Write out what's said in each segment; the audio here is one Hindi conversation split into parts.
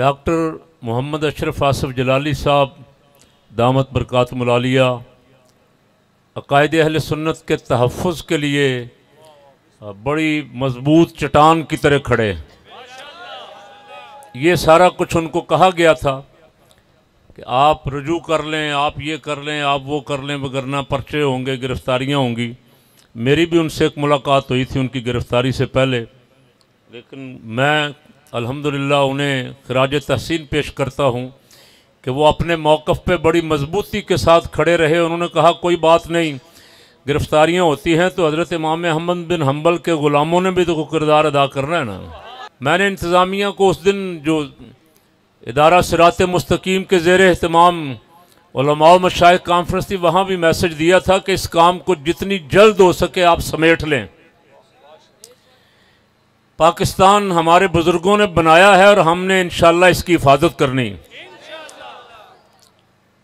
डॉक्टर मोहम्मद अशरफ आसिफ जलाली साहब दामत बरकातुहुल आलिया अकायद अहले सुन्नत के तहफ़्फ़ुज़ के लिए बड़ी मजबूत चट्टान की तरह खड़े। ये सारा कुछ उनको कहा गया था कि आप रुजू कर लें, आप ये कर लें, आप वो कर लें, वगरना पर्चे होंगे, गिरफ्तारियाँ होंगी। मेरी भी उनसे एक मुलाकात हुई थी उनकी गिरफ्तारी से पहले, लेकिन मैं अल्हम्दुलिल्लाह उन्हें खिराज तहसीन पेश करता हूँ कि वो अपने मौक़िफ़ पे बड़ी मजबूती के साथ खड़े रहे। उन्होंने कहा कोई बात नहीं, गिरफ्तारियाँ होती हैं तो हज़रत इमाम अहमद बिन हम्बल के ग़ुलामों ने भी तो किरदार अदा करना है ना। मैंने इंतज़ामिया को उस दिन जो इदारा सिरात मुस्तकीम के ज़ेर एहतमाम उलमा व मशाइख कॉन्फ्रेंस थी, वहाँ भी मैसेज दिया था कि इस काम को जितनी जल्द हो सके आप समेट लें। पाकिस्तान हमारे बुज़ुर्गों ने बनाया है और हमने इंशाअल्लाह इसकी हिफाजत करनी।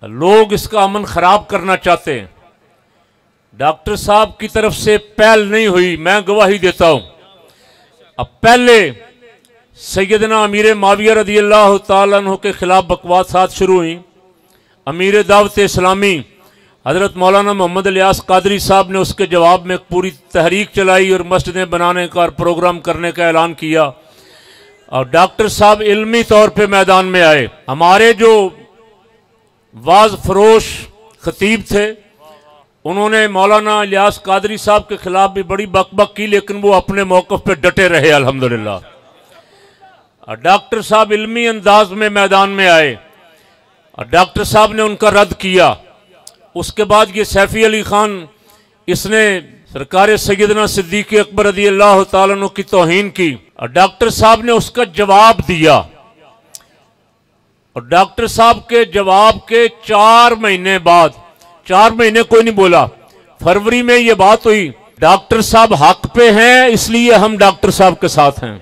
लोग इसका अमन ख़राब करना चाहते हैं। डॉक्टर साहब की तरफ से पहल नहीं हुई, मैं गवाही देता हूँ। अब पहले सैयदना अमीर माविया रज़ियल्लाहु ताला अन्हु के ख़िलाफ़ बकवासात शुरू हुई। अमीर दावत इस्लामी हज़रत मौलाना मोहम्मद इलियास कादरी साहब ने उसके जवाब में पूरी तहरीक चलाई और मस्जिदें बनाने का और प्रोग्राम करने का ऐलान किया। और डॉक्टर साहब इल्मी तौर पे मैदान में आए। हमारे जो वाज फरोश खतीब थे उन्होंने मौलाना इलियास कादरी साहब के खिलाफ भी बड़ी बकबक की, लेकिन वो अपने मौक़िफ़ पे डटे रहे अल्हम्दुलिल्लाह। और डॉक्टर साहब इल्मी अंदाज में मैदान में आए और डॉक्टर साहब ने उनका रद्द किया। उसके बाद ये सैफ़ी अली ख़ान, इसने सरकार सैयदना सिद्दीक़ अकबर रज़ियल्लाहु ताला अन्हु की तौहीन की और डॉक्टर साहब ने उसका जवाब दिया। और डॉक्टर साहब के जवाब के 4 महीने बाद, 4 महीने कोई नहीं बोला, फरवरी में ये बात हुई, डॉक्टर साहब हक पे हैं इसलिए हम डॉक्टर साहब के साथ हैं।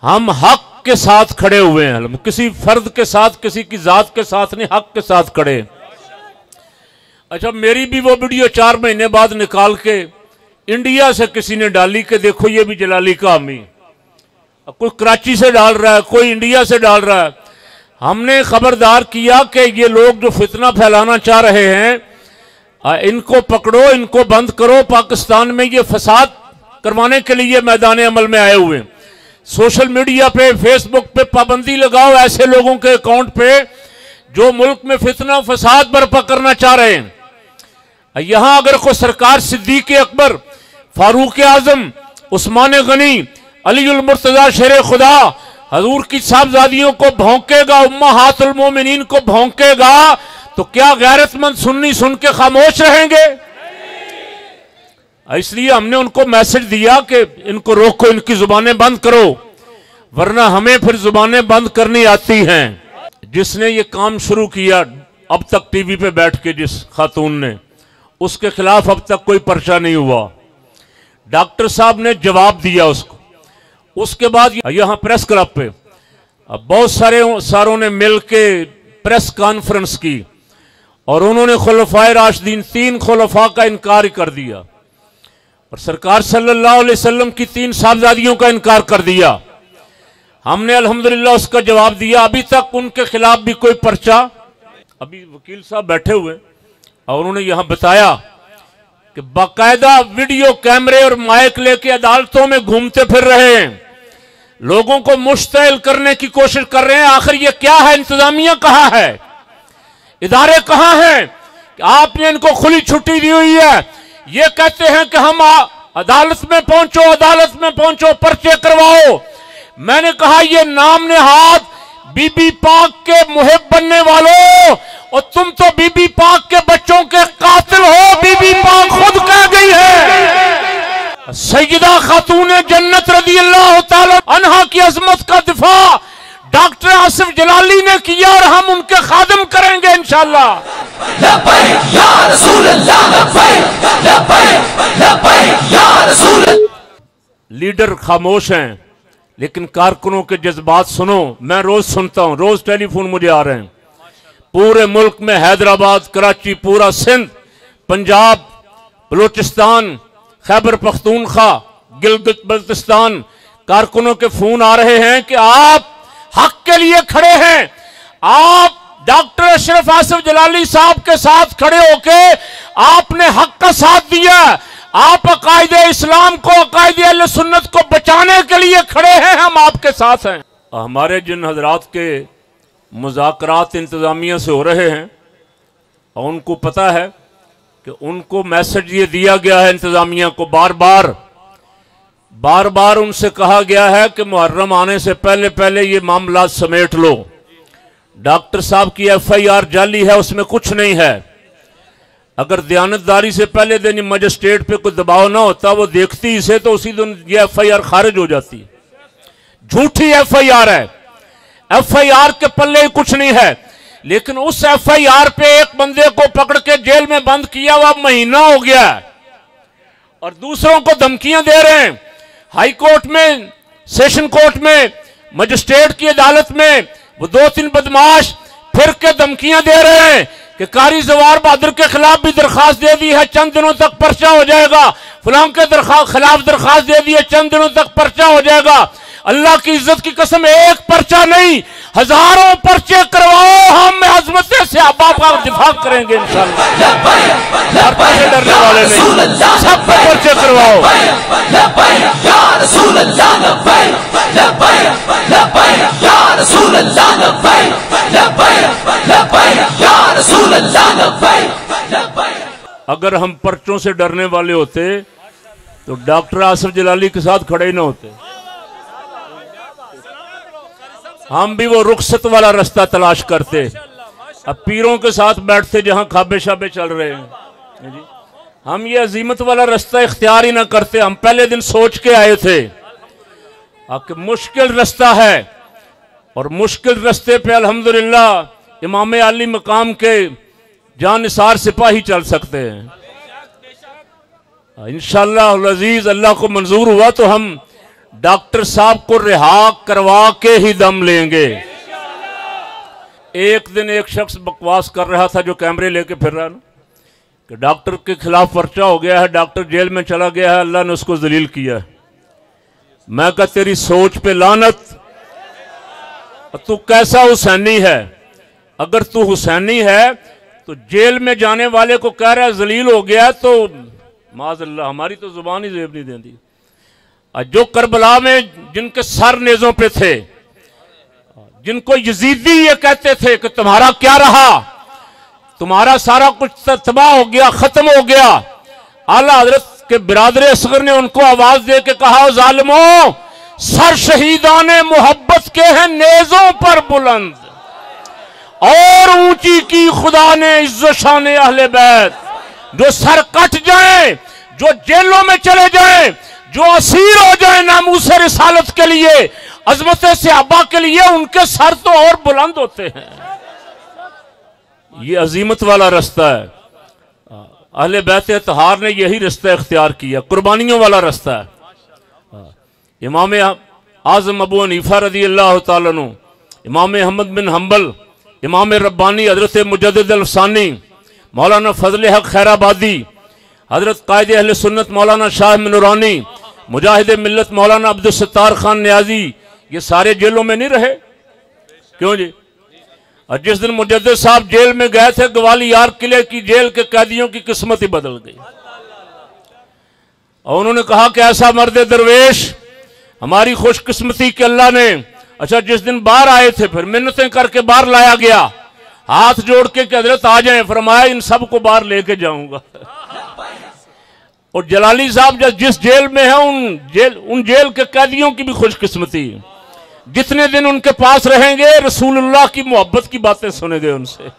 हम हक के साथ खड़े हुए हैं, हम किसी फर्द के साथ, किसी की जात के साथ नहीं, हक के साथ खड़े। अच्छा, मेरी भी वो वीडियो 4 महीने बाद निकाल के इंडिया से किसी ने डाली कि देखो ये भी जलाली का हामी, कोई कराची से डाल रहा है, कोई इंडिया से डाल रहा है। हमने खबरदार किया कि ये लोग जो फितना फैलाना चाह रहे हैं इनको पकड़ो, इनको बंद करो। पाकिस्तान में ये फसाद करवाने के लिए मैदान अमल में आए हुए। सोशल मीडिया पे, फेसबुक पे पाबंदी लगाओ ऐसे लोगों के अकाउंट पे जो मुल्क में फितना फसाद बर्पा करना चाह रहे हैं। यहां अगर कोई सरकार सिद्दीक़ अकबर, फारूक आजम, उस्मान गनी, अलीउल मुर्तजा शेर खुदा हजूर की साहबजादियों को भौंकेगा, उम्महातुल मोमिनीन को भौंकेगा, तो क्या गैरतमंद सुन्नी सुन के खामोश रहेंगे? इसलिए हमने उनको मैसेज दिया कि इनको रोको, इनकी जुबानें बंद करो, वरना हमें फिर जुबानें बंद करनी आती हैं। जिसने ये काम शुरू किया अब तक टीवी पे बैठ के, जिस खातून ने, उसके खिलाफ अब तक कोई पर्चा नहीं हुआ। डॉक्टर साहब ने जवाब दिया उसको। उसके बाद यहां प्रेस क्लब पे अब बहुत सारों ने मिल के प्रेस कॉन्फ्रेंस की और उन्होंने खुलफाए राशिदीन, 3 खुलफा का इनकार कर दिया और सरकार सल्लल्लाहु अलैहि वसल्लम की 3 साहबजादियों का इनकार कर दिया। हमने अल्हम्दुलिल्लाह उसका जवाब दिया। अभी तक उनके खिलाफ भी कोई पर्चा, अभी वकील साहब बैठे हुए और उन्होंने यहां बताया कि बाकायदा वीडियो कैमरे और माइक लेके अदालतों में घूमते फिर रहे हैं, लोगों को मुश्तइल करने की कोशिश कर रहे हैं। आखिर ये क्या है? इंतजामिया कहाँ है? इदारे कहाँ हैं? आपने इनको खुली छुट्टी दी हुई है, ये कहते हैं कि हम अदालत में पहुंचो, अदालत में पहुंचो, पर्चे करवाओ। मैंने कहा ये नाम नेहाद बीबी पाक के मुहिब बनने वालों, और तुम तो बीबी पाक के बच्चों के कातिल हो। बीबी पाक खुद कह गई है, सैयदा खातून जन्नत रज़ियल्लाहु ताला अन्हा की अजमत का दिफा डॉक्टर आसिफ जलाली ने किया और हम उनके खादिम करेंगे इंशाअल्लाह। लीडर खामोश हैं, लेकिन कारकुनों के जज्बात सुनो। मैं रोज सुनता हूं, रोज टेलीफोन मुझे आ रहे हैं। पूरे मुल्क में हैदराबाद, कराची, पूरा सिंध, पंजाब, बलूचिस्तान, खैबर पख्तूनख्वा, गिलगित बल्तिस्तान, कारकुनों के फोन आ रहे हैं कि आप हक के लिए खड़े हैं। आप डॉक्टर अशरफ आसिफ जलाली साहब के साथ खड़े होके आपने हक का साथ दिया। आप अकायदे इस्लाम को, अकायदे अहले सुन्नत को बचाने के लिए खड़े हैं, हम आपके साथ हैं। हमारे जिन हजरात के मुज़ाकरात इंतज़ामिया से हो रहे हैं और उनको पता है कि उनको मैसेज ये दिया गया है इंतज़ामिया को, बार बार उनसे कहा गया है कि मुहर्रम आने से पहले पहले ये मामला समेट लो। डॉक्टर साहब की FIR जाली है, उसमें कुछ नहीं है। अगर दयानतदारी से पहले दिन मजिस्ट्रेट पे कोई दबाव ना होता, वो देखती इसे तो उसी दिन ये FIR खारिज हो जाती। झूठी FIR है, FIR के पल्ले ही कुछ नहीं है। लेकिन उस FIR पे एक बंदे को पकड़ के जेल में बंद किया हुआ महीना हो गया और दूसरों को धमकियां दे रहे हैं। हाई कोर्ट में, सेशन कोर्ट में, मजिस्ट्रेट की अदालत में वो 2-3 बदमाश फिर के धमकियां दे रहे हैं कि कारी जवार बहादुर के खिलाफ भी दरखास्त दे दी है, चंद दिनों तक पर्चा हो जाएगा। फलां के खिलाफ दरखास्त दे दी है, चंद दिनों तक पर्चा हो जाएगा। अल्लाह की इज्जत की कसम, एक पर्चा नहीं, हजारों पर्चे करवाओ, हम अज़मत सहाबा का दिफा करेंगे इंशाअल्लाह। पर्चे डरने वाले नहीं, सब पर्चे करवाओ। अगर हम पर्चों से डरने वाले होते तो डॉक्टर आसिफ जलाली के साथ खड़े ही ना होते। हम भी वो रुखसत वाला रास्ता तलाश करते, अब पीरों के साथ बैठते जहां खाबे शाबे चल रहे हैं जी। हम ये अजीमत वाला रास्ता इख्तियार ही ना करते। हम पहले दिन सोच के आए थे कि मुश्किल रास्ता है और मुश्किल रास्ते पे अल्हम्दुलिल्लाह इमाम आली मकाम के जानिसार सिपाही चल सकते हैं। इंशाअल्लाह अज़ीज, अल्लाह को मंजूर हुआ तो हम डॉक्टर साहब को रिहा करवा के ही दम लेंगे। एक दिन एक शख्स बकवास कर रहा था जो कैमरे लेके फिर रहा ना कि डॉक्टर के खिलाफ पर्चा हो गया है, डॉक्टर जेल में चला गया है, अल्लाह ने उसको जलील किया। मैं कहा तेरी सोच पे लानत, तू कैसा हुसैनी है? अगर तू हुसैनी है तो जेल में जाने वाले को कह रहा है जलील हो गया, तो माज़अल्लाह हमारी तो जुबान ही जेब नहीं देती। जो करबला में जिनके सर नेज़ों पे थे, जिनको यजीदी ये कहते थे कि तुम्हारा क्या रहा, तुम्हारा सारा कुछ तबाह हो गया, खत्म हो गया। आला हजरत के बिरादर असगर ने उनको आवाज दे के कहा, जालिमों, सर शहीदाने मोहब्बत के हैं नेज़ों पर बुलंद, और ऊंची की खुदा ने इज्जत शान अहले बैत। जो सर कट जाए, जो जेलों में चले जाए, जो असीर हो जाए नामूसे रिसालत के लिए, अजमत सहाबा के लिए, उनके सर तो और बुलंद होते हैं। ये अजीमत वाला रास्ता है। अहले बैत अतहार ने यही रास्ता इख्तियार किया, कुर्बानियों वाला रास्ता है। इमाम आज़म अबू हनीफा रज़ी अल्लाह तआला अन्हु, इमाम अहमद बिन हम्बल, इमाम रब्बानी हजरत मुजद्दिद अल-सानी, मौलाना फजल हक खैराबादी, हजरत कायदे अहले सुन्नत मौलाना शाह नूरानी, मुजाहिद मिल्लत मौलाना अब्दुल सत्तार खान न्याजी, ये सारे जेलों में नहीं रहे। क्यों जी? और जिस दिन मुजद्दिद साहब जेल में गए थे, ग्वालियर किले की जेल के कैदियों की किस्मत ही बदल गई। और उन्होंने कहा कि ऐसा मर्द दरवेश, हमारी खुशकिस्मती कि अल्लाह ने, अच्छा जिस दिन बाहर आए थे फिर मिन्नतें करके बाहर लाया गया, हाथ जोड़ के कि हजरत आ जाएं, फरमाया इन सब को बाहर लेके जाऊंगा। और जलाली साहब जिस जेल में है, उन जेल के कैदियों की भी खुशकिस्मती, जितने दिन उनके पास रहेंगे रसूलुल्लाह की मोहब्बत की बातें सुनेंगे उनसे।